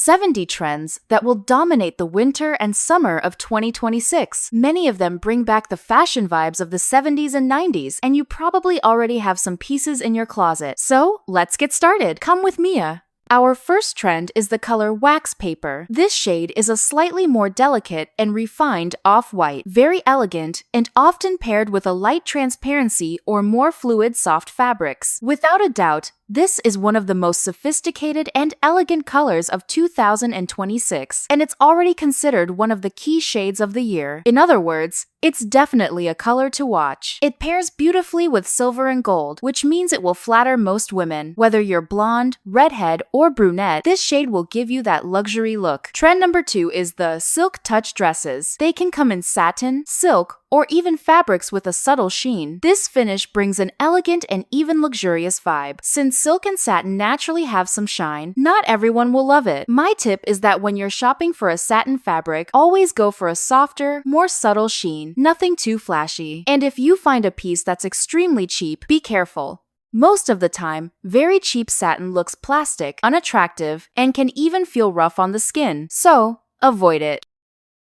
70 trends that will dominate the winter and summer of 2026. Many of them bring back the fashion vibes of the 70s and 90s, and you probably already have some pieces in your closet. So, let's get started. Come with Mia. Our first trend is the color wax paper. This shade is a slightly more delicate and refined off-white, very elegant, and often paired with a light transparency or more fluid soft fabrics. Without a doubt, this is one of the most sophisticated and elegant colors of 2026, and it's already considered one of the key shades of the year. In other words, it's definitely a color to watch. It pairs beautifully with silver and gold, which means it will flatter most women. Whether you're blonde, redhead, or brunette, this shade will give you that luxury look. Trend number 2 is the silk touch dresses. They can come in satin, silk, or even fabrics with a subtle sheen. This finish brings an elegant and even luxurious vibe. Since silk and satin naturally have some shine, not everyone will love it. My tip is that when you're shopping for a satin fabric, always go for a softer, more subtle sheen, nothing too flashy. And if you find a piece that's extremely cheap, be careful. Most of the time, very cheap satin looks plastic, unattractive, and can even feel rough on the skin, so avoid it.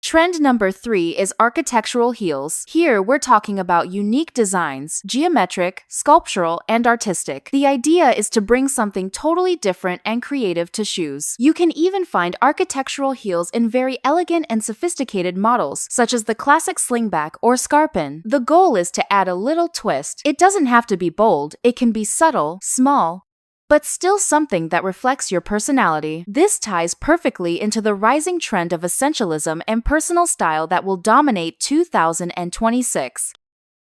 Trend number 3 is architectural heels. Here, we're talking about unique designs, geometric, sculptural, and artistic. The idea is to bring something totally different and creative to shoes. You can even find architectural heels in very elegant and sophisticated models, such as the classic slingback or scarpin. The goal is to add a little twist. It doesn't have to be bold, it can be subtle, small, but still something that reflects your personality. This ties perfectly into the rising trend of essentialism and personal style that will dominate 2026.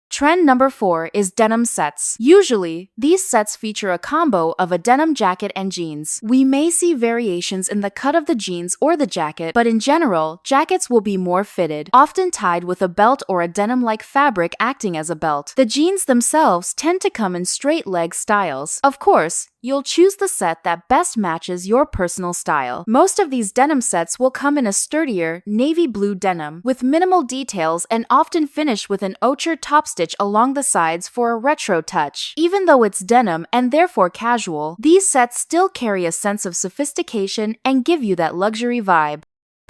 Trend number 4 is denim sets. Usually, these sets feature a combo of a denim jacket and jeans. We may see variations in the cut of the jeans or the jacket, but in general, jackets will be more fitted, often tied with a belt or a denim-like fabric acting as a belt. The jeans themselves tend to come in straight leg styles. Of course, you'll choose the set that best matches your personal style. Most of these denim sets will come in a sturdier, navy blue denim, with minimal details and often finished with an ochre top stitch along the sides for a retro touch. Even though it's denim and therefore casual, these sets still carry a sense of sophistication and give you that luxury vibe.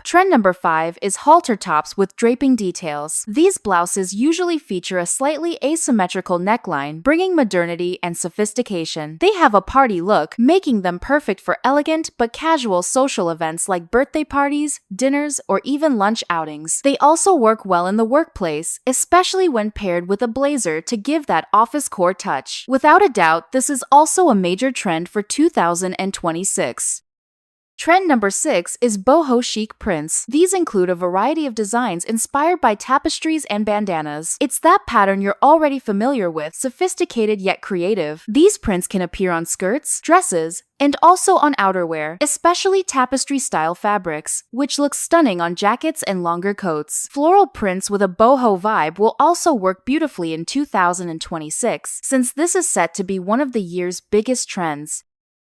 Trend number 5 is halter tops with draping details. These blouses usually feature a slightly asymmetrical neckline, bringing modernity and sophistication. They have a party look, making them perfect for elegant but casual social events like birthday parties, dinners, or even lunch outings. They also work well in the workplace, especially when paired with a blazer to give that office core touch. Without a doubt, this is also a major trend for 2026. Trend number 6 is boho chic prints. These include a variety of designs inspired by tapestries and bandanas. It's that pattern you're already familiar with, sophisticated yet creative. These prints can appear on skirts, dresses, and also on outerwear, especially tapestry-style fabrics, which look stunning on jackets and longer coats. Floral prints with a boho vibe will also work beautifully in 2026, since this is set to be one of the year's biggest trends.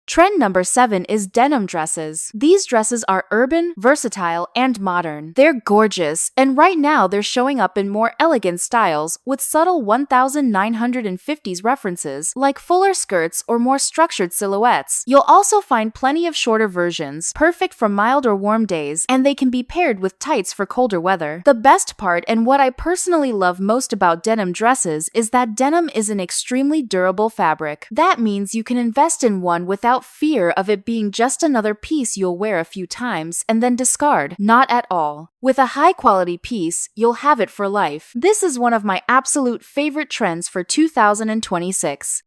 Trend number 7 is denim dresses. These dresses are urban, versatile, and modern. They're gorgeous, and right now they're showing up in more elegant styles with subtle 1950s references like fuller skirts or more structured silhouettes. You'll also find plenty of shorter versions, perfect for mild or warm days, and they can be paired with tights for colder weather. The best part, and what I personally love most about denim dresses, is that denim is an extremely durable fabric. That means you can invest in one without fear of it being just another piece you'll wear a few times and then discard. Not at all. With a high-quality piece, you'll have it for life. This is one of my absolute favorite trends for 2026.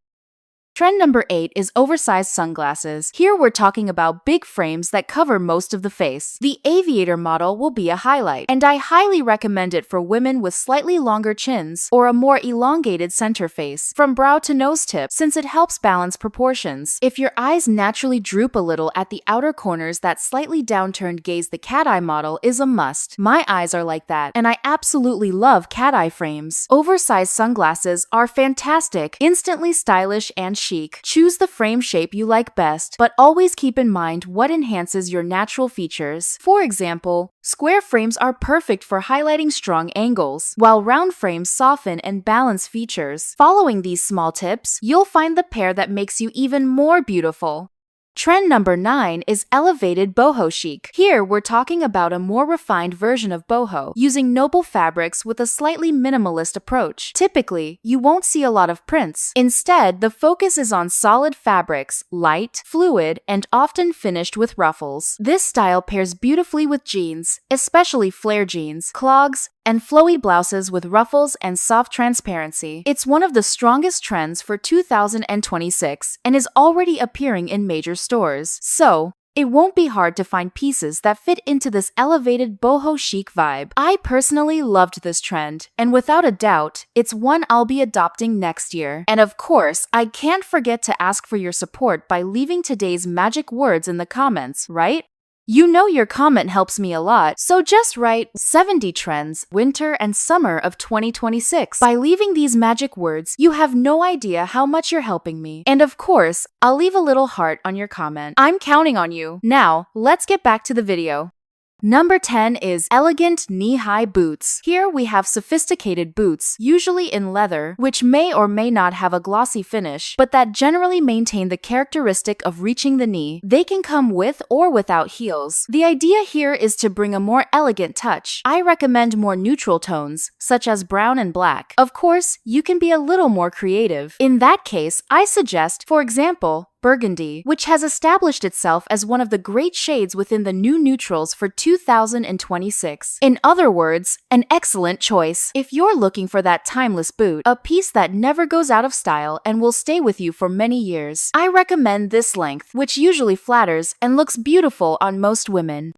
Trend number 8 is oversized sunglasses. Here we're talking about big frames that cover most of the face. The aviator model will be a highlight, and I highly recommend it for women with slightly longer chins or a more elongated center face, from brow to nose tip, since it helps balance proportions. If your eyes naturally droop a little at the outer corners, that slightly downturned gaze, the cat eye model, is a must. My eyes are like that, and I absolutely love cat eye frames. Oversized sunglasses are fantastic, instantly stylish and chic. Choose the frame shape you like best, but always keep in mind what enhances your natural features. For example, square frames are perfect for highlighting strong angles, while round frames soften and balance features. Following these small tips, you'll find the pair that makes you even more beautiful. Trend number 9 is elevated boho chic. Here, we're talking about a more refined version of boho, using noble fabrics with a slightly minimalist approach. Typically, you won't see a lot of prints. Instead, the focus is on solid fabrics, light, fluid, and often finished with ruffles. This style pairs beautifully with jeans, especially flare jeans, clogs, and flowy blouses with ruffles and soft transparency. It's one of the strongest trends for 2026 and is already appearing in major stores. So, it won't be hard to find pieces that fit into this elevated boho chic vibe. I personally loved this trend, and without a doubt, it's one I'll be adopting next year. And of course, I can't forget to ask for your support by leaving today's magic words in the comments, right? You know your comment helps me a lot, so just write 70 trends, winter and summer of 2026. By leaving these magic words, you have no idea how much you're helping me. And of course, I'll leave a little heart on your comment. I'm counting on you. Now, let's get back to the video. Number 10 is elegant knee-high boots. Here we have sophisticated boots, usually in leather, which may or may not have a glossy finish, but that generally maintain the characteristic of reaching the knee. They can come with or without heels. The idea here is to bring a more elegant touch. I recommend more neutral tones, such as brown and black. Of course, you can be a little more creative. In that case, I suggest, for example, burgundy, which has established itself as one of the great shades within the new neutrals for 2026. In other words, an excellent choice. If you're looking for that timeless boot, a piece that never goes out of style and will stay with you for many years, I recommend this length, which usually flatters and looks beautiful on most women.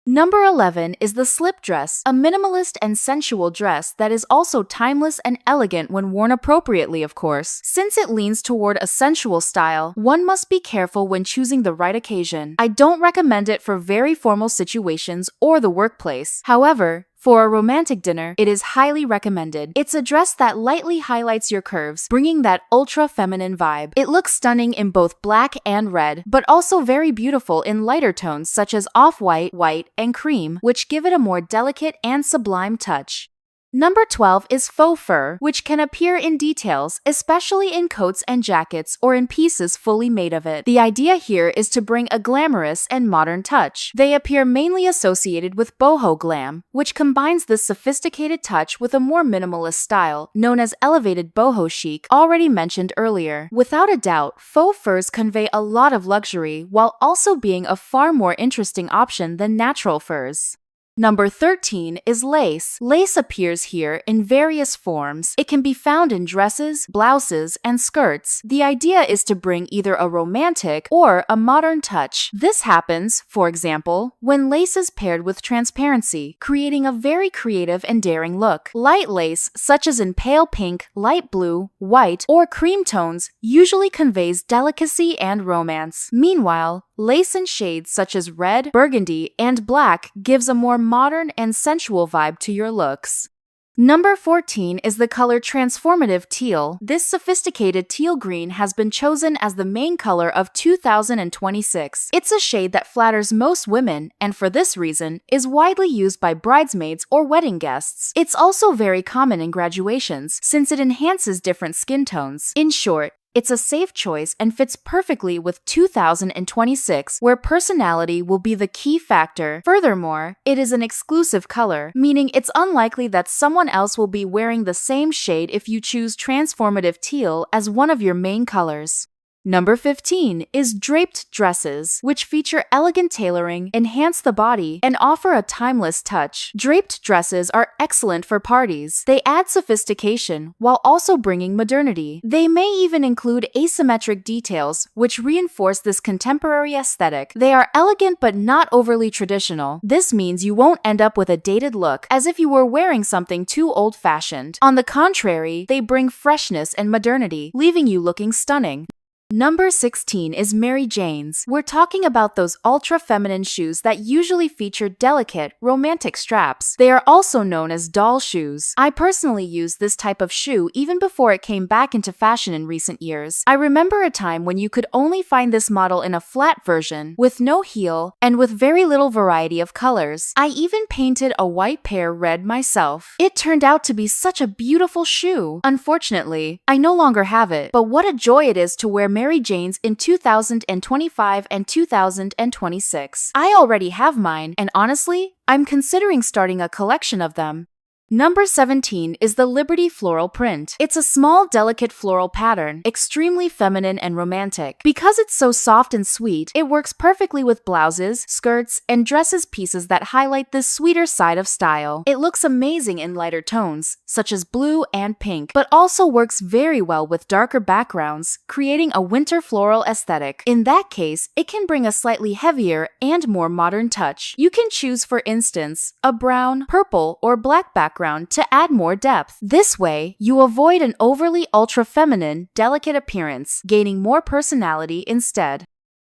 Number 11 is the slip dress, a minimalist and sensual dress that is also timeless and elegant when worn appropriately, of course. Since it leans toward a sensual style, one must be careful when choosing the right occasion. I don't recommend it for very formal situations or the workplace. However, for a romantic dinner, it is highly recommended. It's a dress that lightly highlights your curves, bringing that ultra-feminine vibe. It looks stunning in both black and red, but also very beautiful in lighter tones such as off-white, white, and cream, which give it a more delicate and sublime touch. Number 12 is faux fur, which can appear in details, especially in coats and jackets or in pieces fully made of it. The idea here is to bring a glamorous and modern touch. They appear mainly associated with boho glam, which combines this sophisticated touch with a more minimalist style, known as elevated boho chic, already mentioned earlier. Without a doubt, faux furs convey a lot of luxury while also being a far more interesting option than natural furs. Number 13 is lace. Lace appears here in various forms. It can be found in dresses, blouses, and skirts. The idea is to bring either a romantic or a modern touch. This happens, for example, when lace is paired with transparency, creating a very creative and daring look. Light lace, such as in pale pink, light blue, white, or cream tones, usually conveys delicacy and romance. Meanwhile, lace in shades such as red, burgundy, and black gives a more modern and sensual vibe to your looks. Number 14 is the color Transformative teal. This sophisticated teal green has been chosen as the main color of 2026. It's a shade that flatters most women, and for this reason, is widely used by bridesmaids or wedding guests. It's also very common in graduations, since it enhances different skin tones. In short, it's a safe choice and fits perfectly with 2026, where personality will be the key factor. Furthermore, it is an exclusive color, meaning it's unlikely that someone else will be wearing the same shade if you choose Transformative teal as one of your main colors. Number 15 is draped dresses, which feature elegant tailoring, enhance the body, and offer a timeless touch. Draped dresses are excellent for parties. They add sophistication while also bringing modernity. They may even include asymmetric details, which reinforce this contemporary aesthetic. They are elegant but not overly traditional. This means you won't end up with a dated look, as if you were wearing something too old-fashioned. On the contrary, they bring freshness and modernity, leaving you looking stunning. Number 16 is Mary Jane's. We're talking about those ultra-feminine shoes that usually feature delicate, romantic straps. They are also known as doll shoes. I personally used this type of shoe even before it came back into fashion in recent years. I remember a time when you could only find this model in a flat version, with no heel, and with very little variety of colors. I even painted a white pair red myself. It turned out to be such a beautiful shoe. Unfortunately, I no longer have it, but what a joy it is to wear Mary Mary Janes in 2025 and 2026. I already have mine, and honestly, I'm considering starting a collection of them. Number 17 is the Liberty floral print. It's a small, delicate floral pattern, extremely feminine and romantic. Because it's so soft and sweet, it works perfectly with blouses, skirts, and dresses pieces that highlight this sweeter side of style. It looks amazing in lighter tones, such as blue and pink, but also works very well with darker backgrounds, creating a winter floral aesthetic. In that case, it can bring a slightly heavier and more modern touch. You can choose, for instance, a brown, purple, or black background to add more depth. This way, you avoid an overly ultra-feminine, delicate appearance, gaining more personality instead.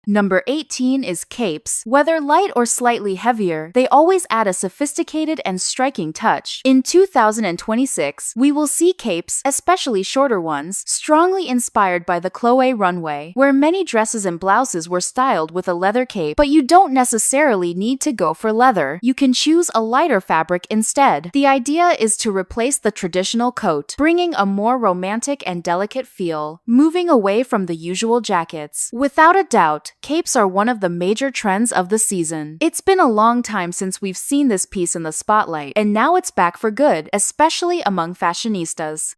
Number 18 is capes. Whether light or slightly heavier, they always add a sophisticated and striking touch. In 2026, we will see capes, especially shorter ones, strongly inspired by the Chloe runway, where many dresses and blouses were styled with a leather cape, but you don't necessarily need to go for leather. You can choose a lighter fabric instead. The idea is to replace the traditional coat, bringing a more romantic and delicate feel, moving away from the usual jackets. Without a doubt, capes are one of the major trends of the season. It's been a long time since we've seen this piece in the spotlight, and now it's back for good, especially among fashionistas.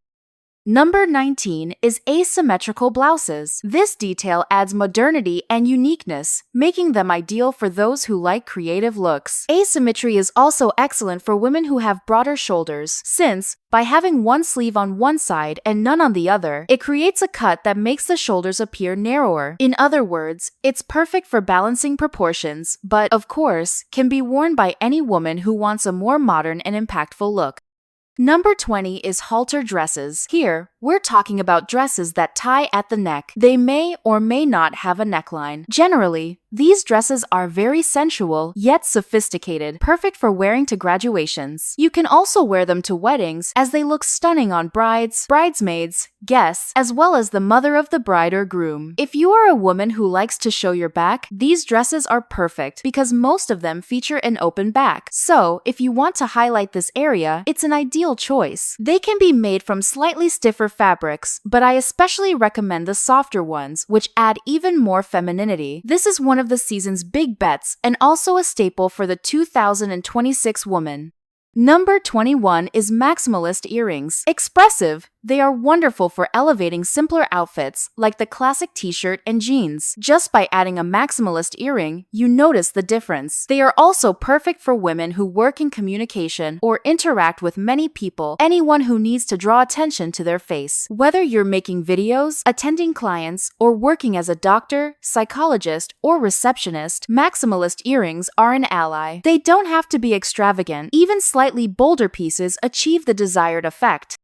Number 19 is asymmetrical blouses. This detail adds modernity and uniqueness, making them ideal for those who like creative looks. Asymmetry is also excellent for women who have broader shoulders, since, by having one sleeve on one side and none on the other, it creates a cut that makes the shoulders appear narrower. In other words, it's perfect for balancing proportions, but, of course, can be worn by any woman who wants a more modern and impactful look. Number 20 is halter dresses. Here, we're talking about dresses that tie at the neck. They may or may not have a neckline. Generally, these dresses are very sensual, yet sophisticated, perfect for wearing to graduations. You can also wear them to weddings, as they look stunning on brides, bridesmaids, guests, as well as the mother of the bride or groom. If you are a woman who likes to show your back, these dresses are perfect because most of them feature an open back. So, if you want to highlight this area, it's an ideal choice. They can be made from slightly stiffer fabrics, but I especially recommend the softer ones, which add even more femininity. This is one of the season's big bets and also a staple for the 2026 woman. Number 21 is Maximalist earrings. Expressive, they are wonderful for elevating simpler outfits like the classic t-shirt and jeans. Just by adding a Maximalist earring, you notice the difference. They are also perfect for women who work in communication or interact with many people, anyone who needs to draw attention to their face. Whether you're making videos, attending clients, or working as a doctor, psychologist, or receptionist, Maximalist earrings are an ally. They don't have to be extravagant. Even slightly bolder pieces achieve the desired effect.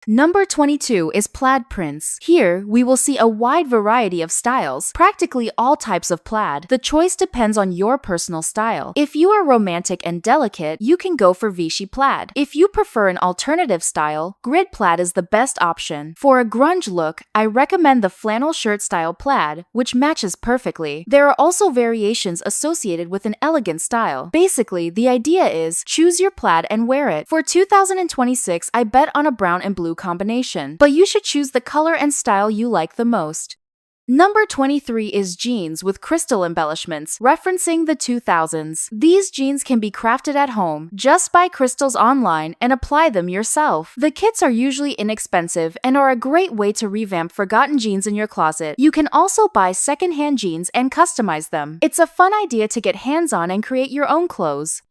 Number 22 is plaid prints. Here, we will see a wide variety of styles, practically all types of plaid. The choice depends on your personal style. If you are romantic and delicate, you can go for Vichy plaid. If you prefer an alternative style, grid plaid is the best option. For a grunge look, I recommend the flannel shirt style plaid, which matches perfectly. There are also variations associated with an elegant style. Basically, the idea is, choose your plaid and wear it. For 2026, I bet on a brown and blue combination, but you should choose the color and style you like the most. Number 23 is jeans with crystal embellishments, referencing the 2000s. These jeans can be crafted at home. Just buy crystals online and apply them yourself. The kits are usually inexpensive and are a great way to revamp forgotten jeans in your closet. You can also buy secondhand jeans and customize them. It's a fun idea to get hands-on and create your own clothes.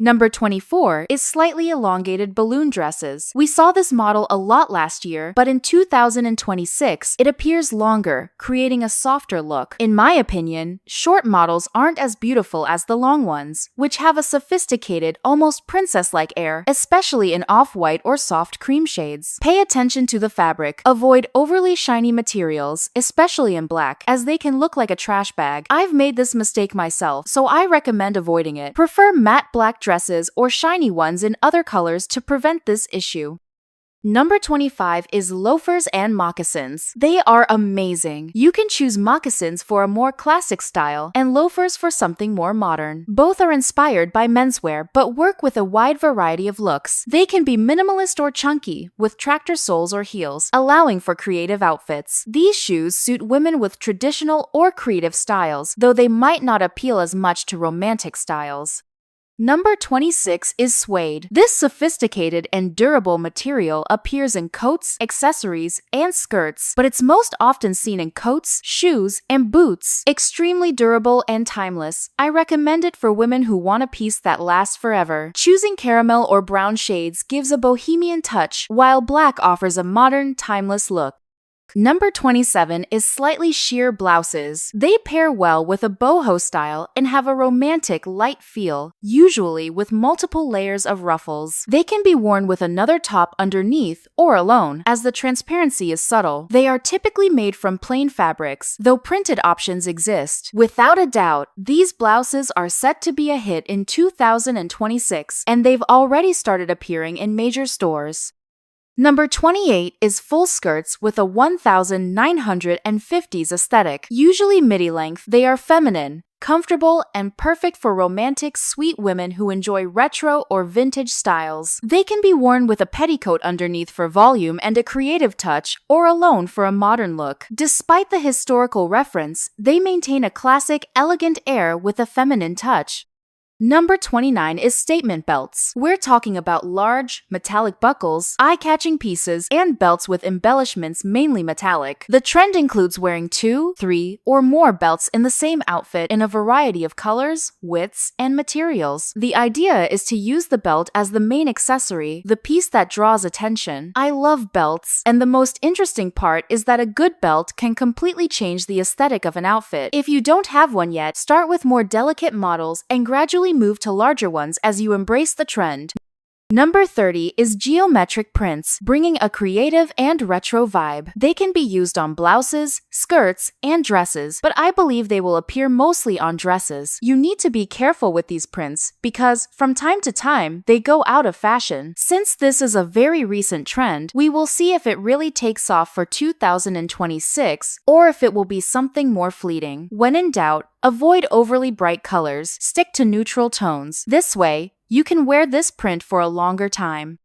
Number 24 is slightly elongated balloon dresses. We saw this model a lot last year, but in 2026, it appears longer, creating a softer look. In my opinion, short models aren't as beautiful as the long ones, which have a sophisticated, almost princess-like air, especially in off-white or soft cream shades. Pay attention to the fabric. Avoid overly shiny materials, especially in black, as they can look like a trash bag. I've made this mistake myself, so I recommend avoiding it. Prefer matte black dresses or shiny ones in other colors to prevent this issue. Number 25 is loafers and moccasins. They are amazing. You can choose moccasins for a more classic style and loafers for something more modern. Both are inspired by menswear but work with a wide variety of looks. They can be minimalist or chunky, with tractor soles or heels, allowing for creative outfits. These shoes suit women with traditional or creative styles, though they might not appeal as much to romantic styles. Number 26 is suede. This sophisticated and durable material appears in coats, accessories, and skirts, but it's most often seen in coats, shoes, and boots. Extremely durable and timeless, I recommend it for women who want a piece that lasts forever. Choosing caramel or brown shades gives a bohemian touch, while black offers a modern, timeless look. Number 27 is slightly sheer blouses. They pair well with a boho style and have a romantic, light feel, usually with multiple layers of ruffles. They can be worn with another top underneath or alone, as the transparency is subtle. They are typically made from plain fabrics, though printed options exist. Without a doubt, these blouses are set to be a hit in 2026, and they've already started appearing in major stores. Number 28 is full skirts with a 1950s aesthetic. Usually midi-length, they are feminine, comfortable, and perfect for romantic, sweet women who enjoy retro or vintage styles. They can be worn with a petticoat underneath for volume and a creative touch, or alone for a modern look. Despite the historical reference, they maintain a classic, elegant air with a feminine touch. Number 29 is statement belts. We're talking about large, metallic buckles, eye-catching pieces, and belts with embellishments mainly metallic. The trend includes wearing 2, 3, or more belts in the same outfit in a variety of colors, widths, and materials. The idea is to use the belt as the main accessory, the piece that draws attention. I love belts, and the most interesting part is that a good belt can completely change the aesthetic of an outfit. If you don't have one yet, start with more delicate models and gradually move to larger ones as you embrace the trend. Number 30 is geometric prints, bringing a creative and retro vibe. They can be used on blouses, skirts, and dresses, but I believe they will appear mostly on dresses. You need to be careful with these prints because, from time to time, they go out of fashion. Since this is a very recent trend, we will see if it really takes off for 2026 or if it will be something more fleeting. When in doubt, avoid overly bright colors. Stick to neutral tones. This way, you can wear this print for a longer time.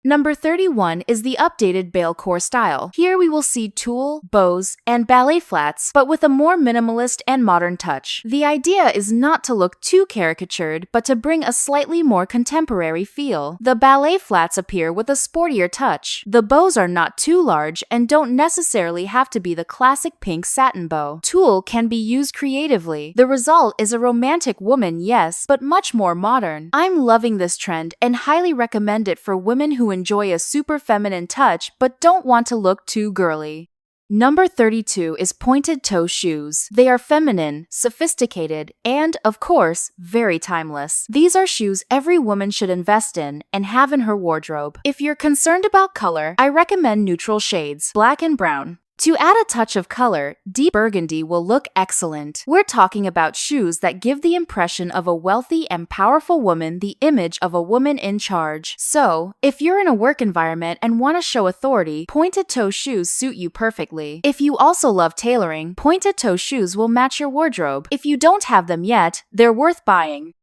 Number 31 is the updated balletcore style. Here we will see tulle, bows, and ballet flats, but with a more minimalist and modern touch. The idea is not to look too caricatured, but to bring a slightly more contemporary feel. The ballet flats appear with a sportier touch. The bows are not too large and don't necessarily have to be the classic pink satin bow. Tulle can be used creatively. The result is a romantic woman, yes, but much more modern. I'm loving this trend and highly recommend it for women who enjoy a super feminine touch but don't want to look too girly. Number 32 is pointed toe shoes. They are feminine, sophisticated, and, of course, very timeless. These are shoes every woman should invest in and have in her wardrobe. If you're concerned about color, I recommend neutral shades, black and brown. To add a touch of color, deep burgundy will look excellent. We're talking about shoes that give the impression of a wealthy and powerful woman, the image of a woman in charge. So, if you're in a work environment and want to show authority, pointed toe shoes suit you perfectly. If you also love tailoring, pointed toe shoes will match your wardrobe. If you don't have them yet, they're worth buying.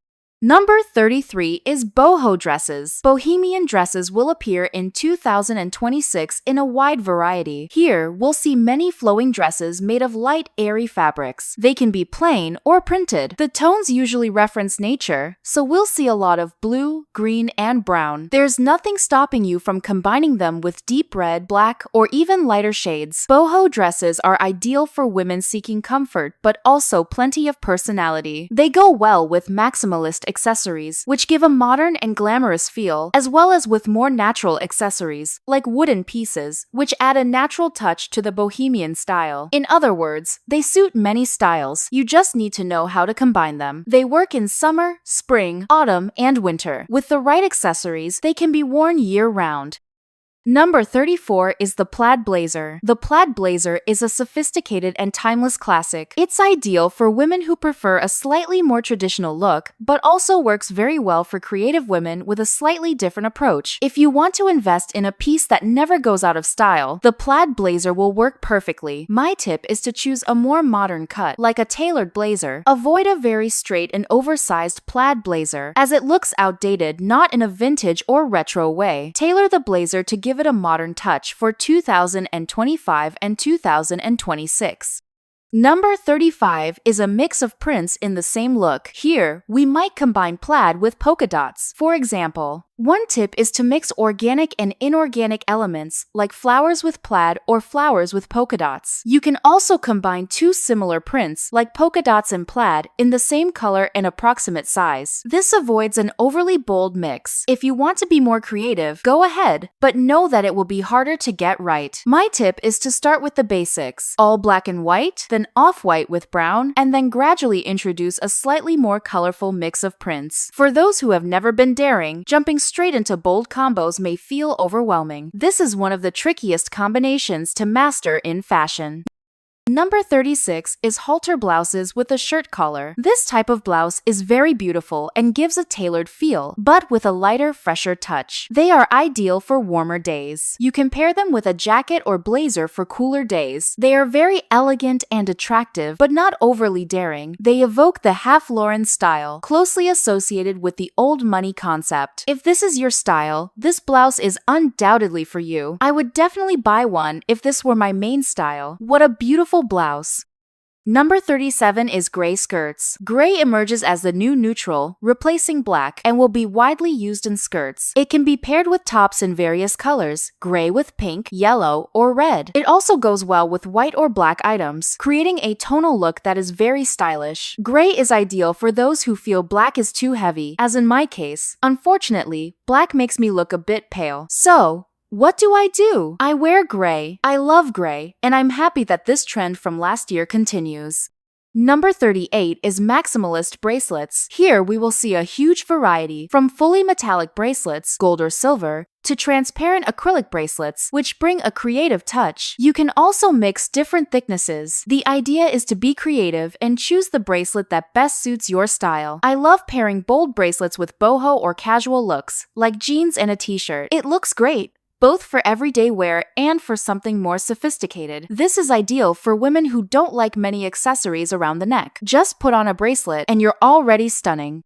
Number 33 is boho dresses. Bohemian dresses will appear in 2026 in a wide variety. Here, we'll see many flowing dresses made of light, airy fabrics. They can be plain or printed. The tones usually reference nature, so we'll see a lot of blue, green, and brown. There's nothing stopping you from combining them with deep red, black, or even lighter shades. Boho dresses are ideal for women seeking comfort, but also plenty of personality. They go well with Maximalist accessories, which give a modern and glamorous feel, as well as with more natural accessories, like wooden pieces, which add a natural touch to the bohemian style. In other words, they suit many styles. You just need to know how to combine them. They work in summer, spring, autumn, and winter. With the right accessories, they can be worn year-round. Number 34 is the plaid blazer. The plaid blazer is a sophisticated and timeless classic. It's ideal for women who prefer a slightly more traditional look, but also works very well for creative women with a slightly different approach. If you want to invest in a piece that never goes out of style, the plaid blazer will work perfectly. My tip is to choose a more modern cut, like a tailored blazer. Avoid a very straight and oversized plaid blazer, as it looks outdated, not in a vintage or retro way. Tailor the blazer to give it a modern touch for 2025 and 2026. Number 35 is a mix of prints in the same look. Here, we might combine plaid with polka dots. For example, one tip is to mix organic and inorganic elements like flowers with plaid or flowers with polka dots. You can also combine two similar prints like polka dots and plaid in the same color and approximate size. This avoids an overly bold mix. If you want to be more creative, go ahead, but know that it will be harder to get right. My tip is to start with the basics, all black and white, then off-white with brown, and then gradually introduce a slightly more colorful mix of prints. For those who have never been daring, jumping straight into bold combos may feel overwhelming. This is one of the trickiest combinations to master in fashion. Number 36 is halter blouses with a shirt collar. This type of blouse is very beautiful and gives a tailored feel, but with a lighter, fresher touch. They are ideal for warmer days. You can pair them with a jacket or blazer for cooler days. They are very elegant and attractive, but not overly daring. They evoke the half Lauren style, closely associated with the old money concept. If this is your style, this blouse is undoubtedly for you. I would definitely buy one if this were my main style. What a beautiful blouse. Number 37 is gray skirts. Gray emerges as the new neutral, replacing black, and will be widely used in skirts. It can be paired with tops in various colors, gray with pink, yellow, or red. It also goes well with white or black items, creating a tonal look that is very stylish. Gray is ideal for those who feel black is too heavy, as in my case. Unfortunately, black makes me look a bit pale. So, what do? I wear gray. I love gray, and I'm happy that this trend from last year continues. Number 38 is Maximalist bracelets. Here we will see a huge variety, from fully metallic bracelets, gold or silver, to transparent acrylic bracelets, which bring a creative touch. You can also mix different thicknesses. The idea is to be creative and choose the bracelet that best suits your style. I love pairing bold bracelets with boho or casual looks, like jeans and a t-shirt. It looks great, both for everyday wear and for something more sophisticated. This is ideal for women who don't like many accessories around the neck. Just put on a bracelet and you're already stunning.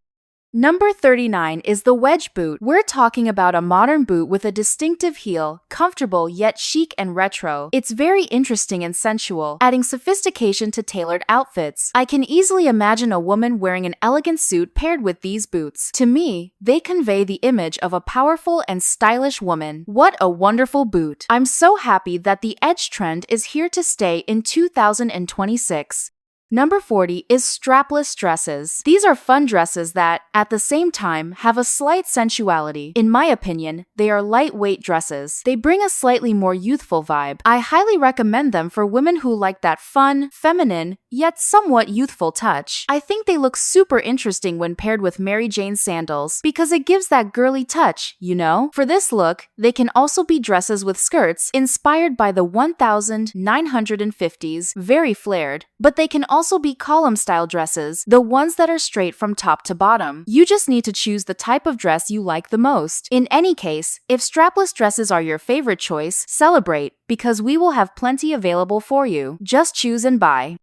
Number 39 is the wedge boot. We're talking about a modern boot with a distinctive heel, comfortable yet chic and retro. It's very interesting and sensual, adding sophistication to tailored outfits. I can easily imagine a woman wearing an elegant suit paired with these boots. To me, they convey the image of a powerful and stylish woman. What a wonderful boot! I'm so happy that the edge trend is here to stay in 2026. Number 40 is strapless dresses. These are fun dresses that, at the same time, have a slight sensuality. In my opinion, they are lightweight dresses. They bring a slightly more youthful vibe. I highly recommend them for women who like that fun, feminine, yet somewhat youthful touch. I think they look super interesting when paired with Mary Jane sandals, because it gives that girly touch, you know? For this look, they can also be dresses with skirts inspired by the 1950s, very flared, but they can also be column-style dresses, the ones that are straight from top to bottom. You just need to choose the type of dress you like the most. In any case, if strapless dresses are your favorite choice, celebrate, because we will have plenty available for you. Just choose and buy.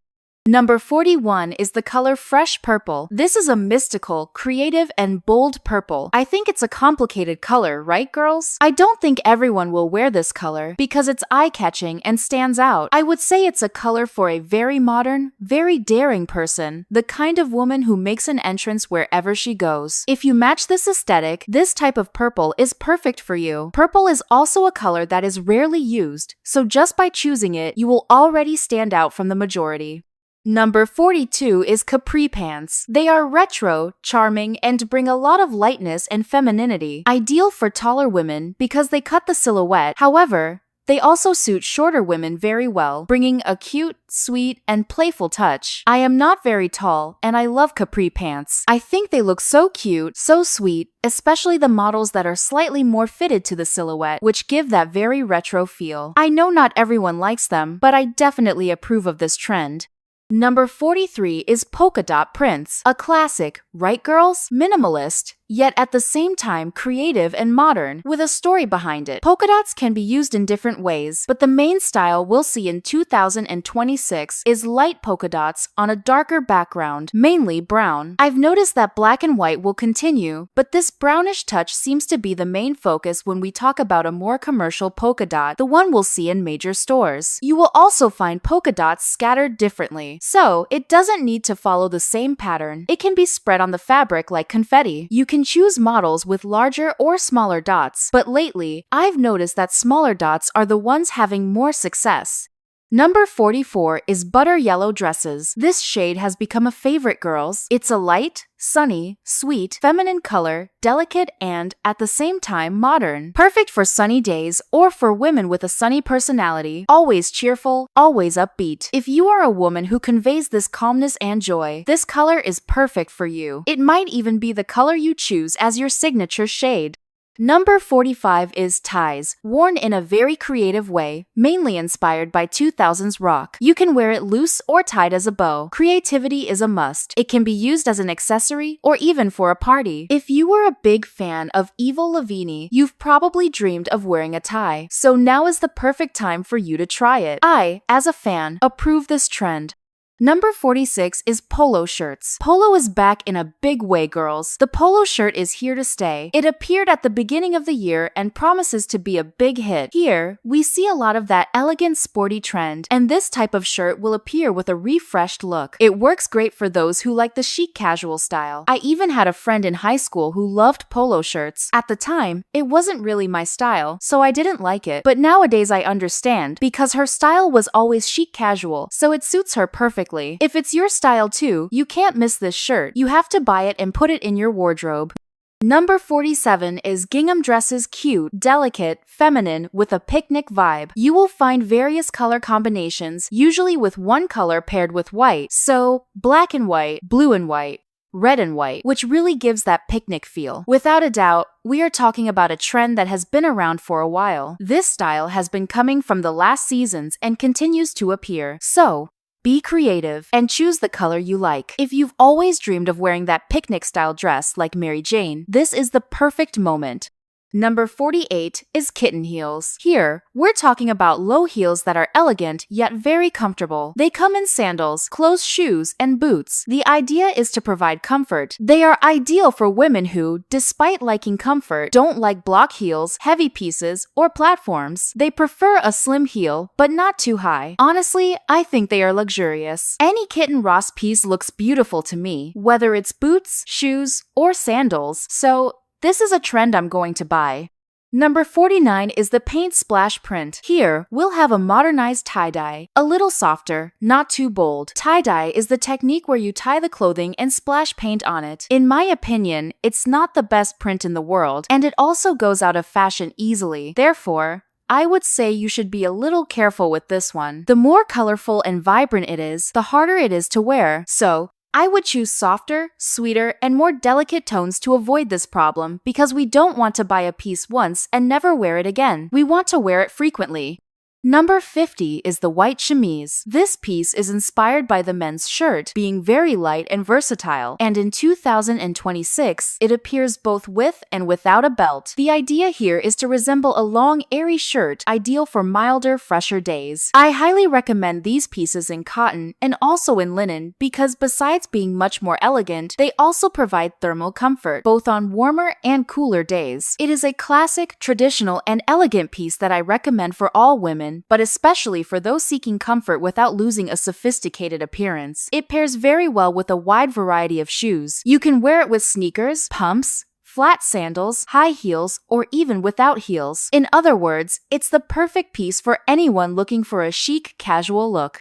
Number 41 is the color fresh purple. This is a mystical, creative, and bold purple. I think it's a complicated color, right, girls? I don't think everyone will wear this color because it's eye-catching and stands out. I would say it's a color for a very modern, very daring person, the kind of woman who makes an entrance wherever she goes. If you match this aesthetic, this type of purple is perfect for you. Purple is also a color that is rarely used, so just by choosing it, you will already stand out from the majority. Number 42 is capri pants. They are retro, charming, and bring a lot of lightness and femininity, ideal for taller women because they cut the silhouette. However, They also suit shorter women very well, bringing a cute, sweet, and playful touch. I am not very tall, and I love capri pants. I think they look so cute, so sweet, especially the models that are slightly more fitted to the silhouette, which give that very retro feel. I know not everyone likes them, but I definitely approve of this trend. Number 43 is polka dot prints. A classic, right girls? Minimalist, yet at the same time creative and modern, with a story behind it. Polka dots can be used in different ways, but the main style we'll see in 2026 is light polka dots on a darker background, mainly brown. I've noticed that black and white will continue, but this brownish touch seems to be the main focus when we talk about a more commercial polka dot, the one we'll see in major stores. You will also find polka dots scattered differently, so it doesn't need to follow the same pattern. It can be spread on the fabric like confetti. You can choose models with larger or smaller dots, but lately, I've noticed that smaller dots are the ones having more success. Number 44 is butter yellow dresses. This shade has become a favorite, girls. It's a light, sunny, sweet, feminine color, delicate and, at the same time, modern. Perfect for sunny days or for women with a sunny personality, always cheerful, always upbeat. If you are a woman who conveys this calmness and joy, this color is perfect for you. It might even be the color you choose as your signature shade. Number 45 is ties, worn in a very creative way, mainly inspired by 2000s rock. You can wear it loose or tied as a bow. Creativity is a must. It can be used as an accessory or even for a party. If you were a big fan of Avril Lavigne, you've probably dreamed of wearing a tie. So now is the perfect time for you to try it. I, as a fan, approve this trend. Number 46 is polo shirts. Polo is back in a big way, girls. The polo shirt is here to stay. It appeared at the beginning of the year and promises to be a big hit. Here, we see a lot of that elegant sporty trend, and this type of shirt will appear with a refreshed look. It works great for those who like the chic casual style. I even had a friend in high school who loved polo shirts. At the time, it wasn't really my style, so I didn't like it. But nowadays I understand, because her style was always chic casual, so it suits her perfectly. If it's your style too, you can't miss this shirt. You have to buy it and put it in your wardrobe. Number 47 is gingham dresses, cute, delicate, feminine, with a picnic vibe. You will find various color combinations, usually with one color paired with white. So, black and white, blue and white, red and white, which really gives that picnic feel. Without a doubt, we are talking about a trend that has been around for a while. This style has been coming from the last seasons and continues to appear. So, be creative and choose the color you like. If you've always dreamed of wearing that picnic-style dress like Mary Jane, this is the perfect moment. Number 48 is kitten heels. Here, we're talking about low heels that are elegant yet very comfortable. They come in sandals, closed shoes, and boots. The idea is to provide comfort. They are ideal for women who, despite liking comfort, don't like block heels, heavy pieces, or platforms. They prefer a slim heel, but not too high. Honestly, I think they are luxurious. Any kitten Ross piece looks beautiful to me, whether it's boots, shoes, or sandals. So, this is a trend I'm going to buy. Number 49 is the paint splash print. Here, we'll have a modernized tie-dye, a little softer, not too bold. Tie-dye is the technique where you tie the clothing and splash paint on it. In my opinion, it's not the best print in the world, and it also goes out of fashion easily. Therefore, I would say you should be a little careful with this one. The more colorful and vibrant it is, the harder it is to wear. So, I would choose softer, sweeter, and more delicate tones to avoid this problem because we don't want to buy a piece once and never wear it again. We want to wear it frequently. Number 50 is the white chemise. This piece is inspired by the men's shirt, being very light and versatile, and in 2026, it appears both with and without a belt. The idea here is to resemble a long, airy shirt, ideal for milder, fresher days. I highly recommend these pieces in cotton and also in linen because besides being much more elegant, they also provide thermal comfort, both on warmer and cooler days. It is a classic, traditional, and elegant piece that I recommend for all women, but especially for those seeking comfort without losing a sophisticated appearance. It pairs very well with a wide variety of shoes. You can wear it with sneakers, pumps, flat sandals, high heels, or even without heels. In other words, it's the perfect piece for anyone looking for a chic, casual look.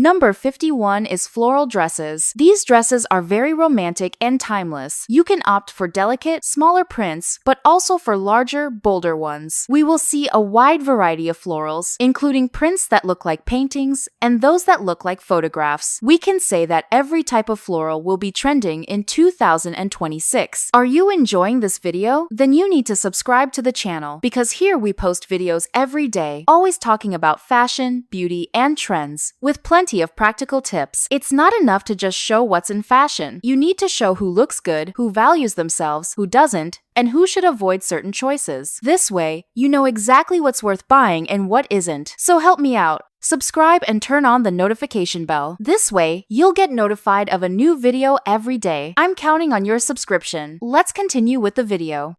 Number 51 is floral dresses. These dresses are very romantic and timeless. You can opt for delicate, smaller prints, but also for larger, bolder ones. We will see a wide variety of florals, including prints that look like paintings and those that look like photographs. We can say that every type of floral will be trending in 2026. Are you enjoying this video? Then you need to subscribe to the channel, because here we post videos every day, always talking about fashion, beauty, and trends, with plenty of practical tips. It's not enough to just show what's in fashion. You need to show who looks good, who values themselves, who doesn't, and who should avoid certain choices. This way, you know exactly what's worth buying and what isn't. So help me out. Subscribe and turn on the notification bell. This way, you'll get notified of a new video every day. I'm counting on your subscription. Let's continue with the video.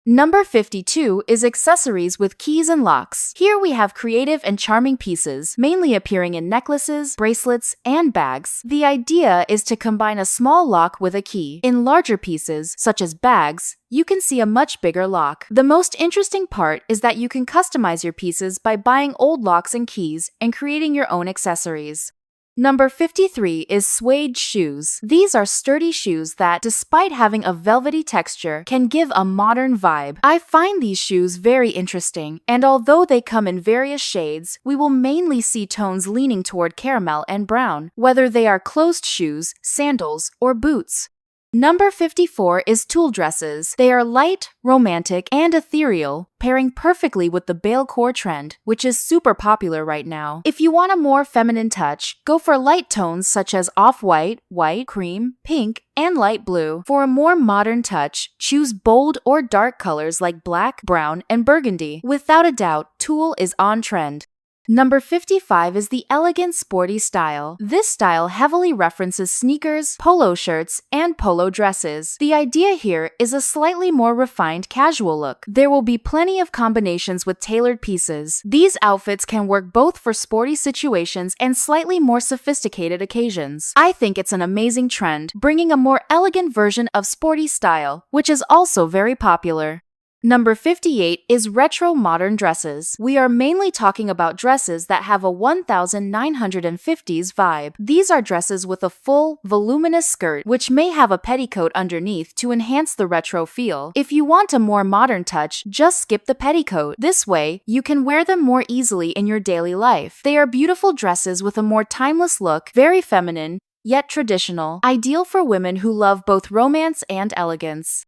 Number 52 is accessories with keys and locks. Here we have creative and charming pieces, mainly appearing in necklaces, bracelets, and bags. The idea is to combine a small lock with a key. In larger pieces, such as bags, you can see a much bigger lock. The most interesting part is that you can customize your pieces by buying old locks and keys and creating your own accessories. Number 53 is suede shoes. These are sturdy shoes that, despite having a velvety texture, can give a modern vibe. I find these shoes very interesting, and although they come in various shades, we will mainly see tones leaning toward caramel and brown, whether they are closed shoes, sandals, or boots. Number 54 is tulle dresses. They are light, romantic, and ethereal, pairing perfectly with the balletcore trend, which is super popular right now. If you want a more feminine touch, go for light tones such as off-white, white, cream, pink, and light blue. For a more modern touch, choose bold or dark colors like black, brown, and burgundy. Without a doubt, tulle is on trend. Number 55 is the elegant sporty style. This style heavily references sneakers, polo shirts, and polo dresses. The idea here is a slightly more refined casual look. There will be plenty of combinations with tailored pieces. These outfits can work both for sporty situations and slightly more sophisticated occasions. I think it's an amazing trend, bringing a more elegant version of sporty style, which is also very popular. Number 58 is retro modern dresses. We are mainly talking about dresses that have a 1950s vibe. These are dresses with a full, voluminous skirt, which may have a petticoat underneath to enhance the retro feel. If you want a more modern touch, just skip the petticoat. This way, you can wear them more easily in your daily life. They are beautiful dresses with a more timeless look, very feminine, yet traditional, ideal for women who love both romance and elegance.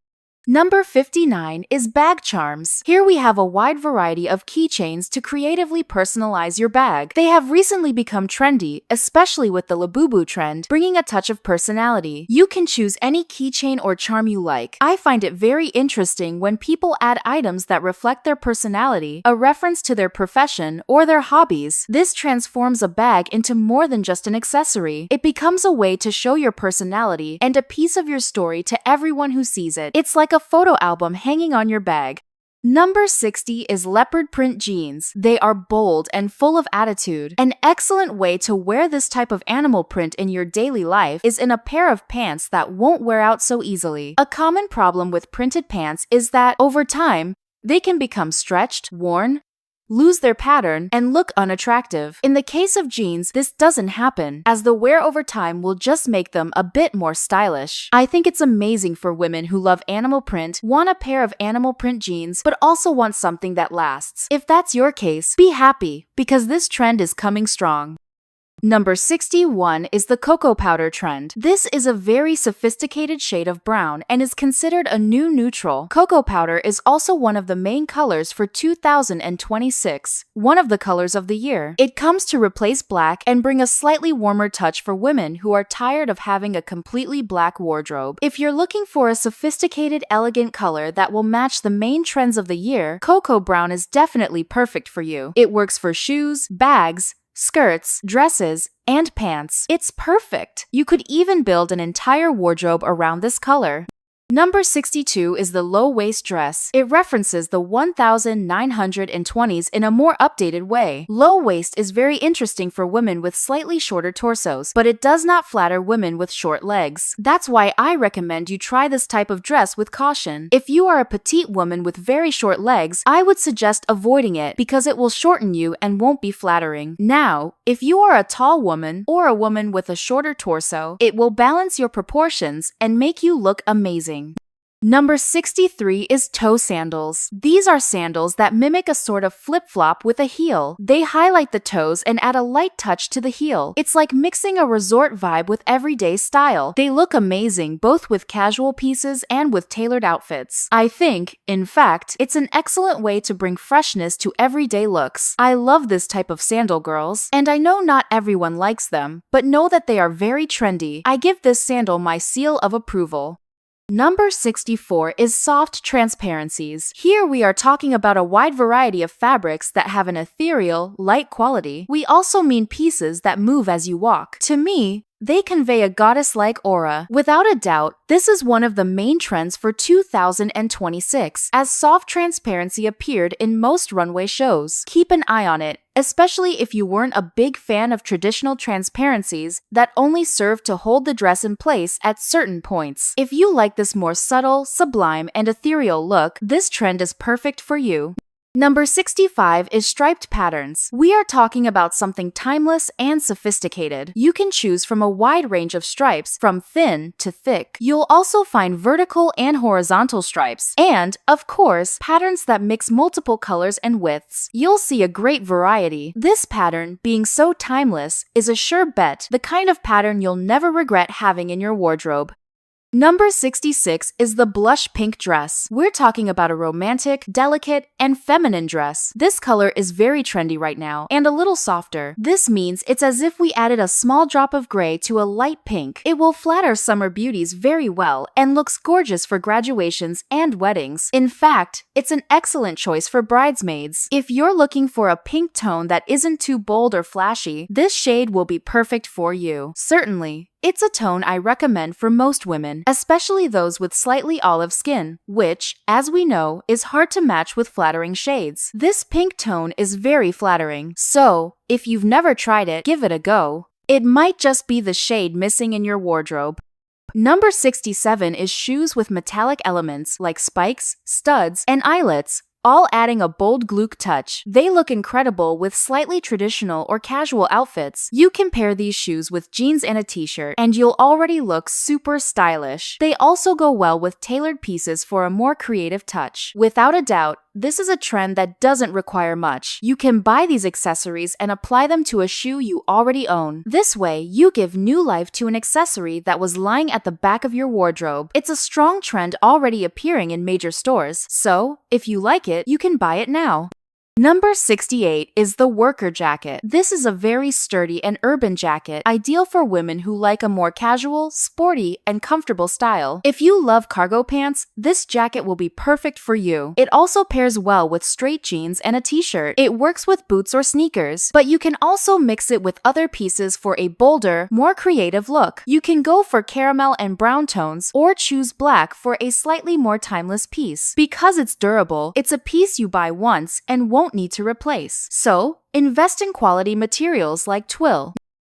Number 59 is bag charms. Here we have a wide variety of keychains to creatively personalize your bag. They have recently become trendy, especially with the labubu trend, bringing a touch of personality. You can choose any keychain or charm you like. I find it very interesting when people add items that reflect their personality, a reference to their profession, or their hobbies. This transforms a bag into more than just an accessory. It becomes a way to show your personality and a piece of your story to everyone who sees it. It's like a photo album hanging on your bag. Number 60 is leopard-print jeans. They are bold and full of attitude. An excellent way to wear this type of animal print in your daily life is in a pair of pants that won't wear out so easily. A common problem with printed pants is that, over time, they can become stretched, worn, lose their pattern, and look unattractive. In the case of jeans, this doesn't happen, as the wear over time will just make them a bit more stylish. I think it's amazing for women who love animal print, want a pair of animal print jeans, but also want something that lasts. If that's your case, be happy, because this trend is coming strong. Number 61 is the cocoa powder trend. This is a very sophisticated shade of brown and is considered a new neutral. Cocoa powder is also one of the main colors for 2026, one of the colors of the year. It comes to replace black and bring a slightly warmer touch for women who are tired of having a completely black wardrobe. If you're looking for a sophisticated, elegant color that will match the main trends of the year, cocoa brown is definitely perfect for you. It works for shoes, bags, skirts, dresses, and pants. It's perfect. You could even build an entire wardrobe around this color. Number 62 is the low-waist dress. It references the 1920s in a more updated way. Low waist is very interesting for women with slightly shorter torsos, but it does not flatter women with short legs. That's why I recommend you try this type of dress with caution. If you are a petite woman with very short legs, I would suggest avoiding it because it will shorten you and won't be flattering. Now, if you are a tall woman or a woman with a shorter torso, it will balance your proportions and make you look amazing. Number 63 is toe sandals. These are sandals that mimic a sort of flip-flop with a heel. They highlight the toes and add a light touch to the heel. It's like mixing a resort vibe with everyday style. They look amazing both with casual pieces and with tailored outfits. I think, in fact, it's an excellent way to bring freshness to everyday looks. I love this type of sandal, girls, and I know not everyone likes them, but know that they are very trendy. I give this sandal my seal of approval. Number 64 is soft transparencies. Here we are talking about a wide variety of fabrics that have an ethereal, light quality. We also mean pieces that move as you walk. To me, they convey a goddess-like aura. Without a doubt, this is one of the main trends for 2026, as soft transparency appeared in most runway shows. Keep an eye on it, especially if you weren't a big fan of traditional transparencies that only serve to hold the dress in place at certain points. If you like this more subtle, sublime, and ethereal look, this trend is perfect for you. Number 65 is striped patterns. We are talking about something timeless and sophisticated. You can choose from a wide range of stripes, from thin to thick. You'll also find vertical and horizontal stripes, and, of course, patterns that mix multiple colors and widths. You'll see a great variety. This pattern, being so timeless, is a sure bet, the kind of pattern you'll never regret having in your wardrobe. Number 66 is the blush pink dress. We're talking about a romantic, delicate, and feminine dress. This color is very trendy right now, and a little softer. This means it's as if we added a small drop of gray to a light pink. It will flatter summer beauties very well and looks gorgeous for graduations and weddings. In fact, it's an excellent choice for bridesmaids. If you're looking for a pink tone that isn't too bold or flashy, this shade will be perfect for you. Certainly, it's a tone I recommend for most women, especially those with slightly olive skin, which, as we know, is hard to match with flattering shades. This pink tone is very flattering, so if you've never tried it, give it a go. It might just be the shade missing in your wardrobe. Number 67 is shoes with metallic elements like spikes, studs, and eyelets, all adding a bold glook touch. They look incredible with slightly traditional or casual outfits. You can pair these shoes with jeans and a t-shirt, and you'll already look super stylish. They also go well with tailored pieces for a more creative touch. Without a doubt, this is a trend that doesn't require much. You can buy these accessories and apply them to a shoe you already own. This way, you give new life to an accessory that was lying at the back of your wardrobe. It's a strong trend already appearing in major stores, so if you like it, you can buy it now. Number 68 is the worker jacket. This is a very sturdy and urban jacket, ideal for women who like a more casual, sporty, and comfortable style. If you love cargo pants, this jacket will be perfect for you. It also pairs well with straight jeans and a t-shirt. It works with boots or sneakers, but you can also mix it with other pieces for a bolder, more creative look. You can go for caramel and brown tones, or choose black for a slightly more timeless piece. Because it's durable, it's a piece you buy once and won't need to replace. So, invest in quality materials like twill.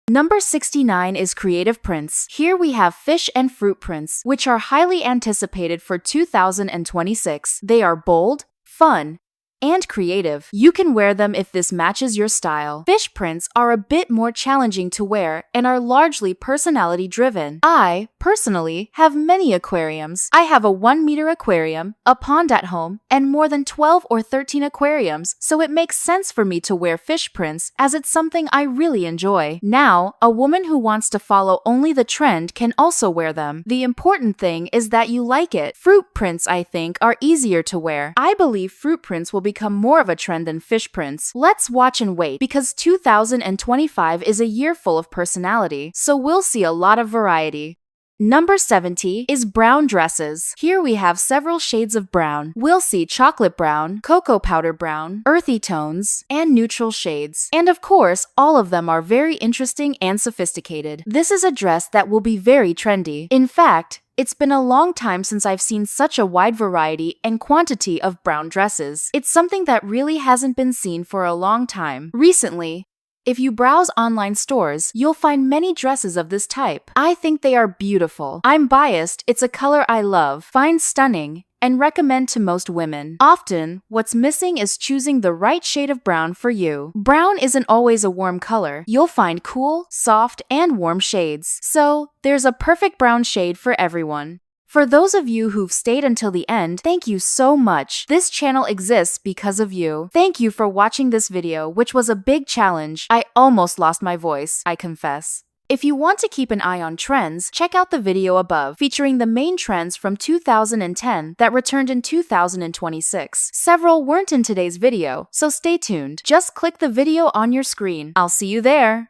Number 69 is creative prints. Here we have fish and fruit prints, which are highly anticipated for 2026. They are bold, fun, and creative. You can wear them if this matches your style. Fish prints are a bit more challenging to wear and are largely personality driven. I, personally, have many aquariums. I have a 1-meter aquarium, a pond at home, and more than 12 or 13 aquariums, so it makes sense for me to wear fish prints as it's something I really enjoy. Now, a woman who wants to follow only the trend can also wear them. The important thing is that you like it. Fruit prints, I think, are easier to wear. I believe fruit prints will become more of a trend than fish prints. Let's watch and wait, because 2025 is a year full of personality, so we'll see a lot of variety. Number 70 is brown dresses. Here we have several shades of brown. We'll see chocolate brown, cocoa powder brown, earthy tones, and neutral shades. And of course, all of them are very interesting and sophisticated. This is a dress that will be very trendy. In fact, It's been a long time since I've seen such a wide variety and quantity of brown dresses. It's something that really hasn't been seen for a long time. Recently, if you browse online stores, you'll find many dresses of this type. I think they are beautiful. I'm biased, it's a color I love, find stunning, and recommend to most women. Often, what's missing is choosing the right shade of brown for you. Brown isn't always a warm color. You'll find cool, soft, and warm shades. So, there's a perfect brown shade for everyone. For those of you who've stayed until the end, thank you so much. This channel exists because of you. Thank you for watching this video, which was a big challenge. I almost lost my voice, I confess. If you want to keep an eye on trends, check out the video above featuring the main trends from 2010 that returned in 2026. Several weren't in today's video, so stay tuned. Just click the video on your screen. I'll see you there.